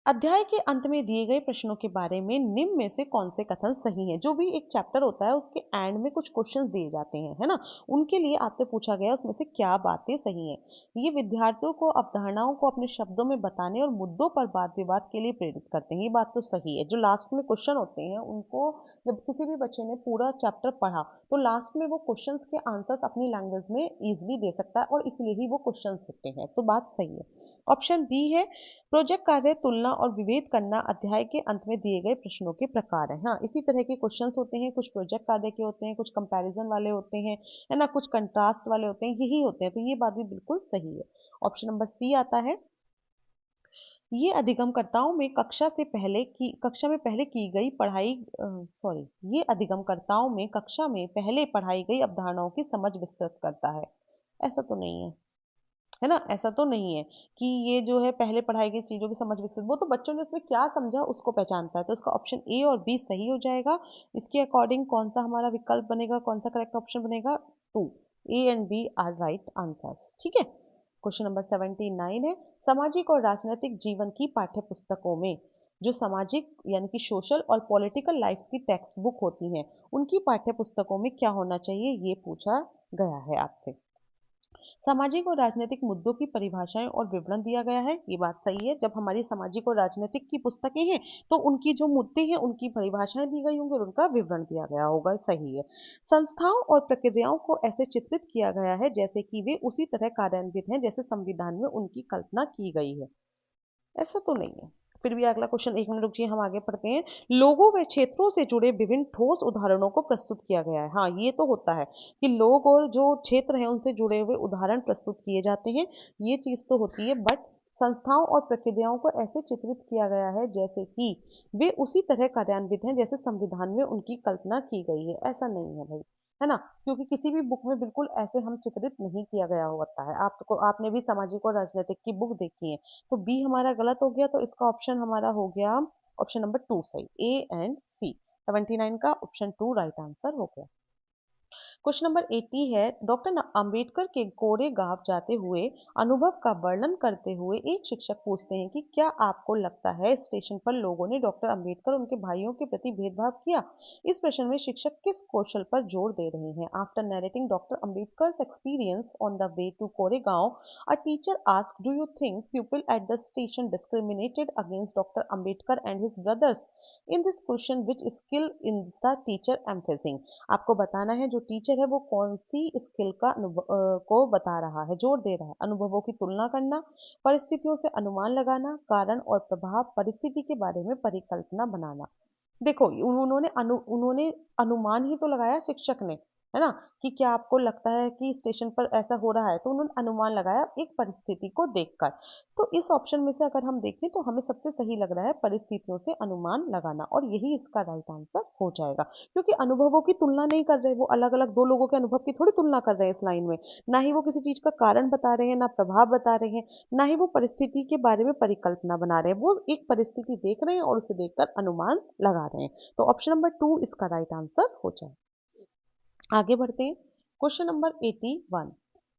अध्याय के अंत में दिए गए प्रश्नों के बारे में निम्न में से कौन से कथन सही हैं। जो भी एक चैप्टर होता है उसके एंड में कुछ क्वेश्चंस दिए जाते हैं, है ना, उनके लिए आपसे पूछा गया उसमें से क्या बातें सही हैं। ये विद्यार्थियों को अवधारणाओं को अपने शब्दों में बताने और मुद्दों पर वाद विवाद के लिए प्रेरित करते हैं। ये बात तो सही है। जो लास्ट में क्वेश्चन होते हैं उनको, जब किसी भी बच्चे ने पूरा चैप्टर पढ़ा तो लास्ट में वो क्वेश्चंस के आंसर्स अपनी लैंग्वेज में इजीली दे सकता है और इसलिए ही वो क्वेश्चंस होते हैं, तो बात सही है। ऑप्शन बी है प्रोजेक्ट कार्य तुलना और विभेद करना अध्याय के अंत में दिए गए प्रश्नों के प्रकार है। हाँ, इसी तरह के क्वेश्चंस होते हैं, कुछ प्रोजेक्ट कार्य के होते हैं, कुछ कंपैरिजन वाले होते हैं, है ना, कुछ कंट्रास्ट वाले होते हैं, यही होते हैं। तो ये बात भी बिल्कुल सही है। ऑप्शन नंबर सी आता है, ये अधिगमकर्ताओं में कक्षा में पहले की गई पढ़ाई सॉरी ये अधिगमकर्ताओं में कक्षा में पहले पढ़ाई गई अवधारणाओं की समझ विस्तृत करता है। ऐसा तो नहीं है ना, ऐसा तो नहीं है कि ये जो है पहले पढ़ाई गई चीजों की समझ विकसित, वो तो बच्चों ने उसमें क्या समझा उसको पहचानता है। तो इसका ऑप्शन ए और बी सही हो जाएगा। इसके अकॉर्डिंग कौन सा हमारा विकल्प बनेगा, कौन सा करेक्ट ऑप्शन बनेगा? Two. A and B are right answers. ठीक है। क्वेश्चन नंबर 79 है, सामाजिक और राजनीतिक जीवन की पाठ्य पुस्तकों में जो सामाजिक यानी कि सोशल और पॉलिटिकल लाइफ की टेक्स्ट बुक होती हैं, उनकी पाठ्य पुस्तकों में क्या होना चाहिए, ये पूछा गया है आपसे। सामाजिक और राजनीतिक मुद्दों की परिभाषाएं और विवरण दिया गया है, ये बात सही है। जब हमारी सामाजिक और राजनीतिक की पुस्तकें हैं तो उनकी जो मुद्दे हैं उनकी परिभाषाएं दी गई होंगी और उनका विवरण दिया गया होगा, सही है। संस्थाओं और प्रक्रियाओं को ऐसे चित्रित किया गया है जैसे कि वे उसी तरह कार्यान्वित हैं जैसे संविधान में उनकी कल्पना की गई है। ऐसा तो नहीं है। फिर भी अगला क्वेश्चन, एक मिनट रुकिए, हम आगे पढ़ते हैं। लोगों व क्षेत्रों से जुड़े विभिन्न ठोस उदाहरणों को प्रस्तुत किया गया है। हाँ, ये तो होता है कि लोग और जो क्षेत्र हैं उनसे जुड़े हुए उदाहरण प्रस्तुत किए जाते हैं, ये चीज तो होती है। बट संस्थाओं और प्रक्रियाओं को ऐसे चित्रित किया गया है जैसे कि वे उसी तरह कार्यान्वित हैं जैसे संविधान में उनकी कल्पना की गई है। ऐसा नहीं है भाई, है ना, क्योंकि किसी भी बुक में बिल्कुल ऐसे हम चित्रित नहीं किया गया होता है। आपने भी सामाजिक और राजनीतिक की बुक देखी है। तो बी हमारा गलत हो गया, तो इसका ऑप्शन हमारा हो गया ऑप्शन नंबर टू सही, ए एंड सी। 79 का ऑप्शन टू राइट आंसर हो गया। क्वेश्चन नंबर 80 है, डॉक्टर अंबेडकर के गोरे गांव जाते हुए अनुभव का वर्णन करते हुए एक शिक्षक पूछते हैं कि क्या आपको लगता है स्टेशन पर लोगों ने डॉक्टर अंबेडकर उनके भाइयों के प्रति भेदभाव किया? इस प्रश्न में शिक्षक किस कौशल पर जोर दे रहे हैं? After narrating doctor Ambedkar's experience on the way to Koregaon, a teacher asked, do you think people at the station discriminated against Dr. Ambedkar and his brothers? In this question, which skill is the teacher emphasizing? आपको बताना है जो teacher है वो कौन सी skill का को बता रहा है, जोर दे रहा है। अनुभवों की तुलना करना, परिस्थितियों से अनुमान लगाना, कारण और प्रभाव, परिस्थिति के बारे में परिकल्पना बनाना। देखो, उन्होंने अनुमान ही तो लगाया शिक्षक ने, है ना, कि क्या आपको लगता है कि स्टेशन पर ऐसा हो रहा है, तो उन्होंने अनुमान लगाया एक परिस्थिति को देखकर। तो इस ऑप्शन में से अगर हम देखें तो हमें सबसे सही लग रहा है परिस्थितियों से अनुमान लगाना, और यही इसका राइट आंसर हो जाएगा। क्योंकि अनुभवों की तुलना नहीं कर रहे, वो अलग अलग दो लोगों के अनुभव की थोड़ी तुलना कर रहे हैं इस लाइन में। ना ही वो किसी चीज का कारण बता रहे हैं, ना प्रभाव बता रहे हैं, ना ही वो परिस्थिति के बारे में परिकल्पना बना रहे हैं। वो एक परिस्थिति देख रहे हैं और उसे देखकर अनुमान लगा रहे हैं। तो ऑप्शन नंबर टू इसका राइट आंसर हो जाए। आगे बढ़ते हैं। Question number 81,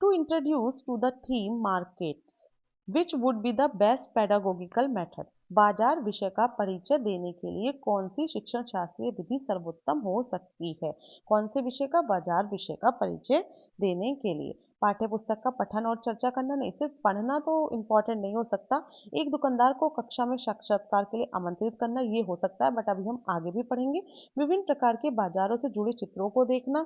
to introduce to the theme markets which would be the best pedagogical method, बाजार विषय का परिचय देने के लिए कौन सी शिक्षण शास्त्रीय विधि सर्वोत्तम हो सकती है? कौन से विषय का, बाजार विषय का परिचय देने के लिए? पाठ्य पुस्तक का पठन और चर्चा करना नहीं, सिर्फ पढ़ना तो इम्पोर्टेंट नहीं हो सकता। एक दुकानदार को कक्षा में साक्षात्कार के लिए आमंत्रित करना, ये हो सकता है, बट अभी हम आगे भी पढ़ेंगे। विभिन्न प्रकार के बाजारों से जुड़े चित्रों को देखना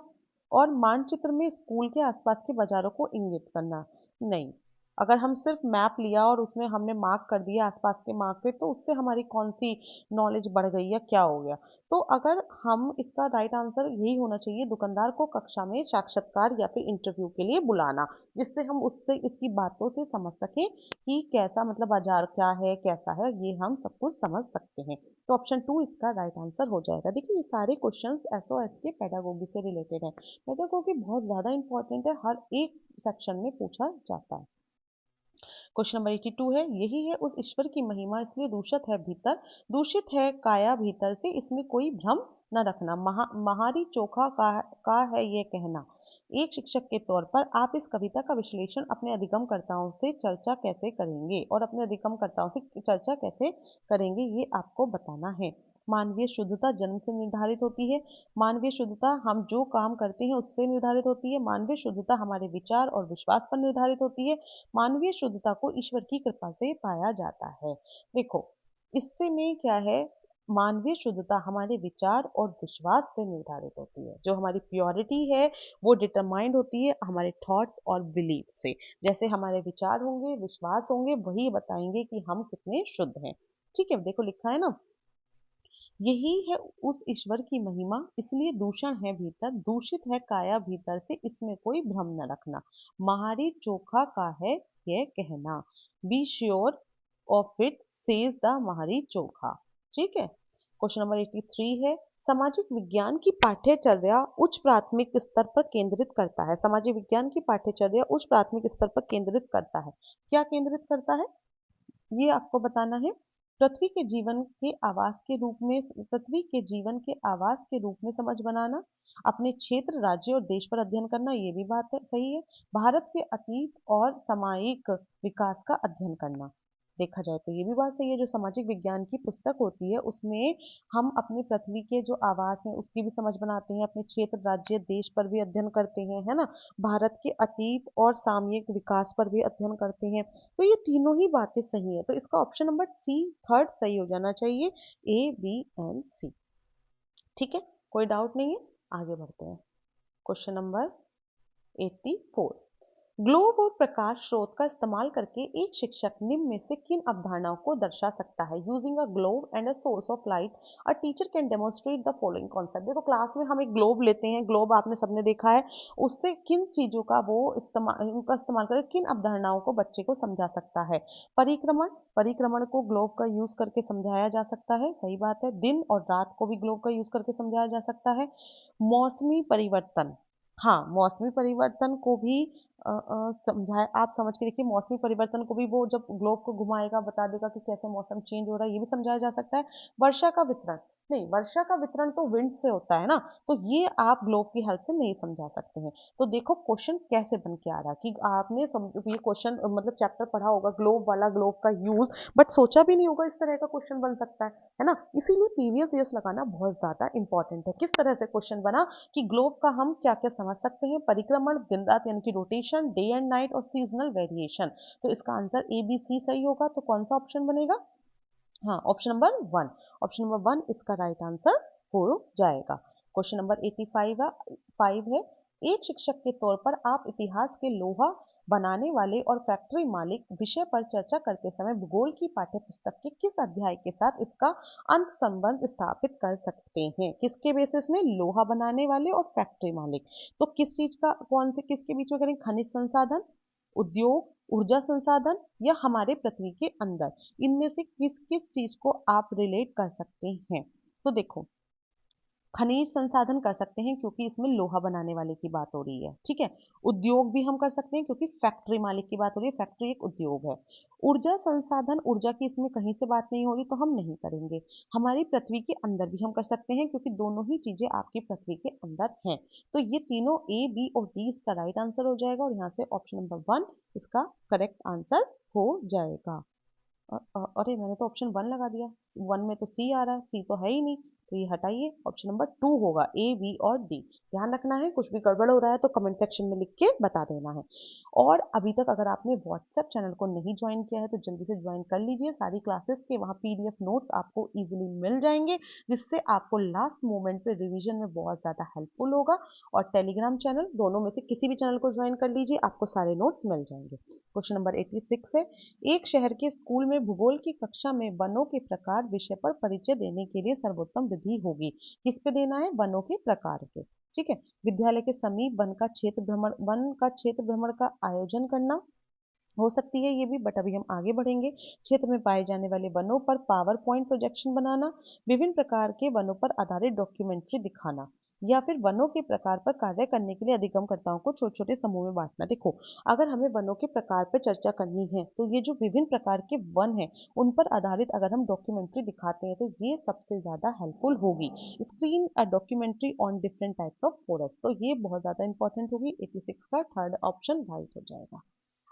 और मानचित्र में स्कूल के आसपास के बाजारों को इंगित करना, नहीं। अगर हम सिर्फ मैप लिया और उसमें हमने मार्क कर दिया आसपास के मार्केट, तो उससे हमारी कौन सी नॉलेज बढ़ गई या क्या हो गया? तो अगर हम, इसका राइट आंसर यही होना चाहिए, दुकानदार को कक्षा में साक्षात्कार या फिर इंटरव्यू के लिए बुलाना, जिससे हम उससे इसकी बातों से समझ सकें कि कैसा, मतलब बाजार क्या है, कैसा है, ये हम सब कुछ समझ सकते हैं। तो ऑप्शन टू इसका राइट आंसर हो जाएगा। देखिए, ये सारे क्वेश्चंस एसओएस के पेडागोगी से रिलेटेड है। पेडागोगी बहुत ज्यादा इंपॉर्टेंट है, हर एक सेक्शन में पूछा जाता है। क्वेश्चन नंबर 82 है, यही है उस ईश्वर की महिमा, इसलिए दूषित है भीतर, दूषित है काया भीतर से, इसमें कोई भ्रम न रखना। महारी चोखा का है ये कहना। एक शिक्षक के तौर पर आप इस कविता का विश्लेषण अपने अधिगमकर्ताओं से चर्चा कैसे करेंगे, और अपने अधिगमकर्ताओं से चर्चा कैसे करेंगे, ये आपको बताना है। मानवीय शुद्धता जन्म से निर्धारित होती है। मानवीय शुद्धता हम जो काम करते हैं उससे निर्धारित होती है। मानवीय शुद्धता हमारे विचार और विश्वास पर निर्धारित होती है। मानवीय शुद्धता को ईश्वर की कृपा से पाया जाता है। देखो, इससे में क्या है, मानवीय शुद्धता हमारे विचार और विश्वास से निर्धारित होती है। जो हमारी प्योरिटी है वो डिटरमाइंड होती है हमारे थॉट्स और बिलीफ से। जैसे हमारे विचार होंगे, विश्वास होंगे, वही बताएंगे कि हम कितने शुद्ध हैं। ठीक है, देखो लिखा है ना, यही है उस ईश्वर की महिमा, इसलिए दूषण है भीतर, दूषित है काया भीतर से, इसमें कोई भ्रम न रखना। महारी चोखा का है यह कहना, be sure of it says the Mahari Chokha. ठीक है, क्वेश्चन नंबर 83 है, सामाजिक विज्ञान की पाठ्यचर्या उच्च प्राथमिक स्तर पर केंद्रित करता है। सामाजिक विज्ञान की पाठ्यचर्या उच्च प्राथमिक स्तर पर केंद्रित करता है। क्या केंद्रित करता है ये आपको बताना है। पृथ्वी के जीवन के आवास के रूप में, पृथ्वी के जीवन के आवास के रूप में समझ बनाना, अपने क्षेत्र, राज्य और देश पर अध्ययन करना, ये भी बात है, सही है। भारत के अतीत और सामायिक विकास का अध्ययन करना, देखा जाए तो ये भी बात सही है। जो सामाजिक विज्ञान की पुस्तक होती है उसमें हम अपने पृथ्वी के जो आवास हैं उसकी भी समझ बनाते हैं, अपने क्षेत्र, राज्य, देश पर भी अध्ययन करते हैं, है ना। भारत के अतीत और सामयिक विकास पर भी अध्ययन करते हैं। तो ये तीनों ही बातें सही है, तो इसका ऑप्शन नंबर सी थर्ड सही हो जाना चाहिए, ए बी एंड सी। ठीक है, कोई डाउट नहीं है, आगे बढ़ते हैं। क्वेश्चन नंबर 84, ग्लोब और प्रकाश स्रोत का इस्तेमाल करके एक शिक्षक निम्न में से किन अवधारणाओं को दर्शा सकता है। Using a globe and a source of light a teacher can demonstrate the following concept. देखो क्लास में हम एक ग्लोब लेते हैं, ग्लोब आपने सबने देखा है, उससे किन चीजों का वो इस्तेमाल, उनका इस्तेमाल करके किन अवधारणाओं को बच्चे को समझा सकता है। परिक्रमण, परिक्रमण को ग्लोब का यूज करके समझाया जा सकता है, सही बात है। दिन और रात को भी ग्लोब का यूज करके समझाया जा सकता है। मौसमी परिवर्तन, हाँ मौसमी परिवर्तन को भी समझाए, आप समझ के देखिए, मौसमी परिवर्तन को भी वो जब ग्लोब को घुमाएगा बता देगा कि कैसे मौसम चेंज हो रहा है, ये भी समझाया जा सकता है। वर्षा का वितरण, नहीं वर्षा का वितरण तो विंड से होता है ना, तो ये आप ग्लोब की हेल्प से नहीं समझा सकते हैं। तो देखो क्वेश्चन कैसे बन के आ रहा है कि आपने ये क्वेश्चन मतलब चैप्टर पढ़ा होगा ग्लोब वाला, ग्लोब का यूज, बट सोचा भी नहीं होगा इस तरह का क्वेश्चन बन सकता है ना। इसीलिए प्रीवियस ईयर्स लगाना बहुत ज्यादा इंपॉर्टेंट है। किस तरह से क्वेश्चन बना कि ग्लोब का हम क्या क्या समझ सकते हैं, परिक्रमण, दिन रात यानी कि रोटेशन, डे एंड नाइट और सीजनल वेरिएशन। तो इसका आंसर ए बी सी सही होगा, तो कौन सा ऑप्शन बनेगा, हाँ option number one, option number one इसका राइट आंसर हो जाएगा। क्वेश्चन नंबर 85 फाइव है, एक शिक्षक के तौर पर आप इतिहास के लोहा बनाने वाले और फैक्ट्री मालिक विषय पर चर्चा करते समय भूगोल की पाठ्य पुस्तक के किस अध्याय के साथ इसका अंत संबंध स्थापित कर सकते हैं। किसके बेसिस में, लोहा बनाने वाले और फैक्ट्री मालिक। तो किस चीज का, कौन से किसके बीच में करेंगे, खनिज संसाधन, उद्योग, ऊर्जा संसाधन या हमारे पृथ्वी के अंदर, इनमें से किस किस चीज को आप रिलेट कर सकते हैं। तो देखो खनिज संसाधन कर सकते हैं क्योंकि इसमें लोहा बनाने वाले की बात हो रही है, ठीक है। उद्योग भी हम कर सकते हैं क्योंकि फैक्ट्री मालिक की बात हो रही है, फैक्ट्री एक उद्योग है। ऊर्जा संसाधन, ऊर्जा की इसमें कहीं से बात नहीं हो रही, तो हम नहीं करेंगे। हमारी पृथ्वी के अंदर भी हम कर सकते हैं क्योंकि दोनों ही चीजें आपकी पृथ्वी के अंदर हैं। तो ये तीनों ए बी और डी इसका राइट आंसर हो जाएगा, और यहाँ से ऑप्शन नंबर वन इसका करेक्ट आंसर हो जाएगा। अरे मैंने तो ऑप्शन वन लगा दिया, वन में तो सी आ रहा है, सी तो है ही नहीं, तो ये हटाइए, ऑप्शन नंबर टू होगा, ए बी और डी। ध्यान रखना है, कुछ भी गड़बड़ हो रहा है तो कमेंट सेक्शन में लिख के बता देना है। और अभी तक अगर आपने व्हाट्सएप चैनल को नहीं ज्वाइन किया है तो जल्दी से ज्वाइन कर लीजिए, सारी क्लासेस के वहाँ पीडीएफ नोट्स आपको इजीली मिल जाएंगे, जिससे आपको लास्ट मोमेंट पे रिवीजन में बहुत ज़्यादा हेल्पफुल होगा। और टेलीग्राम चैनल, दोनों में से किसी भी चैनल को ज्वाइन कर लीजिए, आपको सारे नोट्स मिल जाएंगे। क्वेश्चन नंबर 86 है, एक शहर के स्कूल में भूगोल की कक्षा में वनों के प्रकार विषय पर परिचय देने के लिए सर्वोत्तम विधि होगी। किस पे देना है, वनों के प्रकार के, ठीक है। विद्यालय के समीप वन का क्षेत्र भ्रमण का आयोजन करना हो सकती है ये भी, बट अभी हम आगे बढ़ेंगे। क्षेत्र में पाए जाने वाले वनों पर पावर पॉइंट प्रोजेक्शन बनाना, विभिन्न प्रकार के वनों पर आधारित डॉक्यूमेंट्री दिखाना, या फिर वनों के प्रकार पर कार्य करने के लिए अधिगमकर्ताओं को छोटे छोटे समूह में बांटना। देखो अगर हमें वनों के प्रकार पर चर्चा करनी है तो ये जो विभिन्न प्रकार के वन हैं उन पर आधारित अगर हम डॉक्यूमेंट्री दिखाते हैं तो ये सबसे ज्यादा हेल्पफुल होगी। Screen a documentary on different types of forest, तो ये बहुत ज्यादा इंपॉर्टेंट होगी। 86 का थर्ड ऑप्शन राइट हो जाएगा।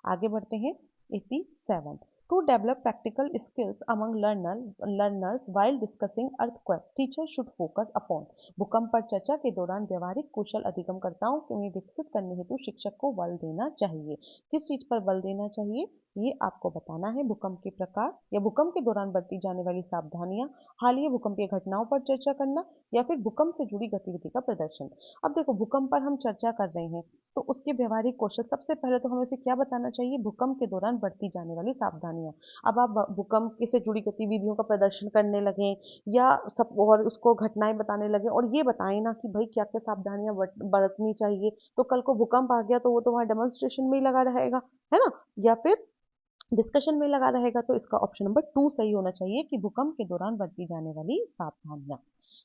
आगे बढ़ते हैं 87, to develop practical skills among learners while discussing earthquake teacher should focus upon. भूकंप पर चर्चा के दौरान व्यवहारिक कौशल अधिगमकर्ताओं में विकसित करने हेतु शिक्षक को बल देना चाहिए। किस चीज पर बल देना चाहिए, ये आपको बताना है। भूकंप के प्रकार या भूकंप के दौरान बरती जाने वाली सावधानियां, हालिया भूकंपीय घटनाओं पर चर्चा करना या फिर भूकंप से जुड़ी गतिविधि का प्रदर्शन। अब देखो भूकंप पर हम चर्चा कर रहे हैं तो उसके व्यवहारिक कौशल, सबसे पहले तो हमें उसे क्या बताना चाहिए, भूकंप के दौरान बरती जाने वाली सावधानियां। अब आप भूकंप से जुड़ी गतिविधियों का प्रदर्शन करने लगे या सब और उसको घटनाएं बताने लगे और ये बताएं ना कि भाई क्या क्या सावधानियां बरतनी चाहिए, तो कल को भूकंप आ गया तो वो तो वहां डेमोन्स्ट्रेशन में ही लगा रहेगा, है ना, या फिर डिस्कशन में लगा रहेगा। तो इसका ऑप्शन नंबर 2 सही होना चाहिए कि भूकंप के दौरान बरती जाने वाली सावधानियां।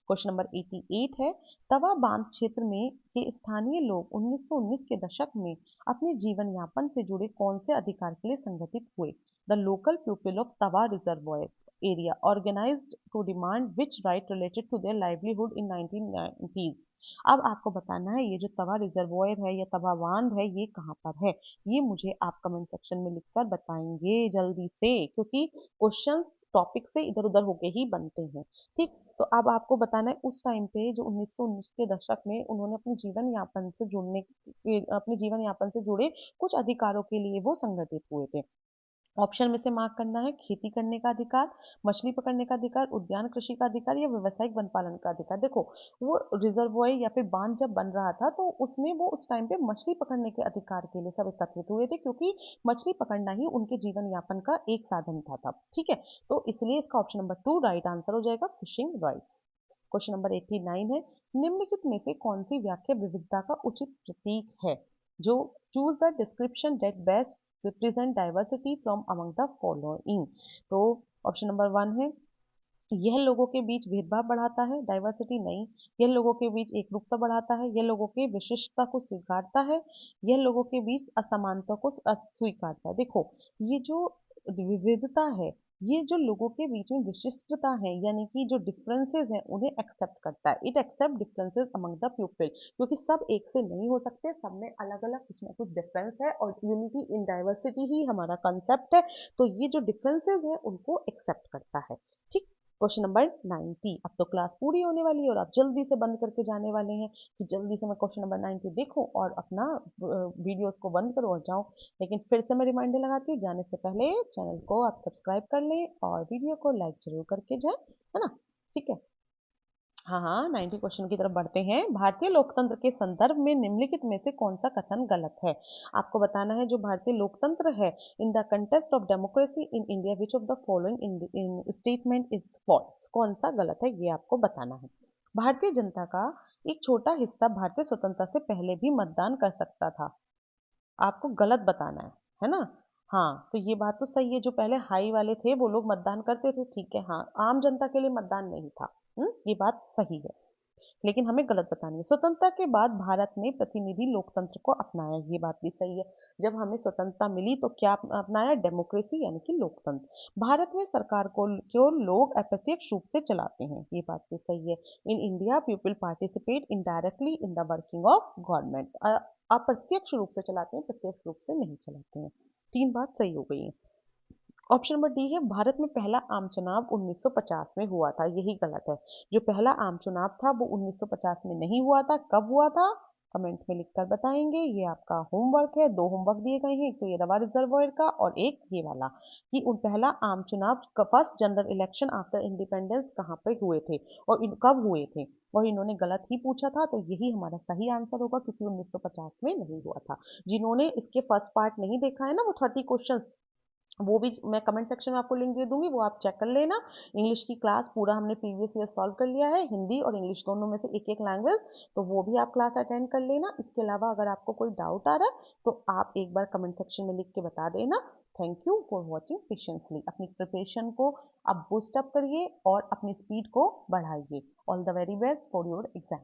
क्वेश्चन नंबर 88 है, तवा बांध क्षेत्र में के स्थानीय लोग 1919 के दशक में अपने जीवन यापन से जुड़े कौन से अधिकार के लिए संगठित हुए? The local people of Tawa reservoir area organized to demand which right related to their livelihood in 1990s। अब आपको बताना है ये जो तवा रिजर्वॉयर है या तवा बांध है ये कहाँ पर है। ये मुझे आप कमेंट सेक्शन में लिखकर बताएंगे जल्दी से, क्योंकि क्वेश्चंस टॉपिक से इधर उधर होके ही बनते हैं। ठीक, तो अब आपको बताना है उस टाइम पे जो 1919 के दशक में उन्होंने अपने जीवन यापन से जुड़े कुछ अधिकारों के लिए वो संगठित हुए थे। ऑप्शन में से मार्क करना है, खेती करने का अधिकार, मछली पकड़ने का अधिकार, उद्यान कृषि का अधिकार या व्यावसायिक वन पालन का अधिकार। देखो वो रिजर्वॉयर या फिर बांध जब बन रहा था तो उसमें वो उस टाइम पे मछली पकड़ने के अधिकार के लिए सब एकत्रित हुए थे, क्योंकि मछली पकड़ना ही उनके जीवन यापन का एक साधन था तब। ठीक है, तो इसलिए इसका ऑप्शन नंबर 2 राइट आंसर हो जाएगा, फिशिंग राइट्स। क्वेश्चन नंबर 89 है, निम्नलिखित में से कौन सी व्याख्या विविधता का उचित प्रतीक है? जो choose the description that best represent diversity from among the following. तो ऑप्शन नंबर 1 है, यह लोगों के बीच भेदभाव बढ़ाता है, डाइवर्सिटी नहीं। यह लोगों के बीच एकरूपता बढ़ाता है, यह लोगों के विशिष्टता को स्वीकारता है, यह लोगों के बीच असमानता को अस्वीकारता है। देखो ये जो विविधता है, ये जो लोगों के बीच में विशिष्टता है यानी कि जो डिफरेंसेस हैं उन्हें एक्सेप्ट करता है। It accept differences among the people, क्योंकि सब एक से नहीं हो सकते, सब में अलग अलग कुछ ना कुछ डिफरेंस है और यूनिटी इन डाइवर्सिटी ही हमारा कंसेप्ट है। तो ये जो डिफरेंसेस हैं उनको एक्सेप्ट करता है। ठीक, क्वेश्चन नंबर 90। अब तो क्लास पूरी होने वाली है और आप जल्दी से बंद करके जाने वाले हैं कि जल्दी से मैं क्वेश्चन नंबर 90 देखूं और अपना वीडियोस को बंद करूं और जाऊं। लेकिन फिर से मैं रिमाइंडर लगाती हूँ, जाने से पहले चैनल को आप सब्सक्राइब कर लें और वीडियो को लाइक जरूर करके जाएं, है ना। ठीक है, हाँ हाँ 90 क्वेश्चन की तरफ बढ़ते हैं। भारतीय लोकतंत्र के संदर्भ में निम्नलिखित में से कौन सा कथन गलत है? आपको बताना है जो भारतीय लोकतंत्र है, in the contest of democracy in India which of the following in statement is false. कौन सा गलत है ये आपको बताना है। भारतीय जनता का एक छोटा हिस्सा भारतीय स्वतंत्रता से पहले भी मतदान कर सकता था, आपको गलत बताना है ना। हाँ तो ये बात तो सही है, जो पहले हाई वाले थे वो लोग मतदान करते थे, ठीक है, हाँ आम जनता के लिए मतदान नहीं था। ये बात सही है, लेकिन हमें गलत बतानी है। स्वतंत्रता के बाद भारत ने प्रतिनिधि लोकतंत्र को अपनाया, ये बात भी सही है। जब हमें स्वतंत्रता मिली तो क्या अपनाया? डेमोक्रेसी यानी कि लोकतंत्र। भारत में सरकार को लोग अप्रत्यक्ष रूप से चलाते हैं, ये बात भी सही है। In India people participate indirectly in the working of government. अप्रत्यक्ष रूप से चलाते हैं, प्रत्यक्ष रूप से नहीं चलाते हैं। 3 बात सही हो गई है। ऑप्शन नंबर डी है, भारत में पहला आम चुनाव 1950 में हुआ था, यही गलत है। जो पहला आम चुनाव था वो 1950 में नहीं हुआ था। कब हुआ था? कमेंट में लिखकर बताएंगे। ये आपका होमवर्क है, 2 होमवर्क दिए गए हैं, एक तो ये रवा रिजर्वॉयर का और एक ये वाला, कि उन पहला आम चुनाव first general election after independence कहाँ पे हुए थे और कब हुए थे, वह इन्होंने गलत ही पूछा था, तो यही हमारा सही आंसर होगा, क्योंकि 1950 में नहीं हुआ था। जिन्होंने इसके फर्स्ट पार्ट नहीं देखा है ना, वो 30 क्वेश्चंस, वो भी मैं कमेंट सेक्शन में आपको लिंक दे दूंगी, वो आप चेक कर लेना। इंग्लिश की क्लास पूरा हमने प्रीवियस ईयर सॉल्व कर लिया है, हिंदी और इंग्लिश दोनों में से एक एक लैंग्वेज, तो वो भी आप क्लास अटेंड कर लेना। इसके अलावा अगर आपको कोई डाउट आ रहा है तो आप एक बार कमेंट सेक्शन में लिख के बता देना। Thank you for watching patiently. अपनी प्रिपरेशन को अब बूस्ट अप करिए और अपनी स्पीड को बढ़ाइए। All the very best for your exam.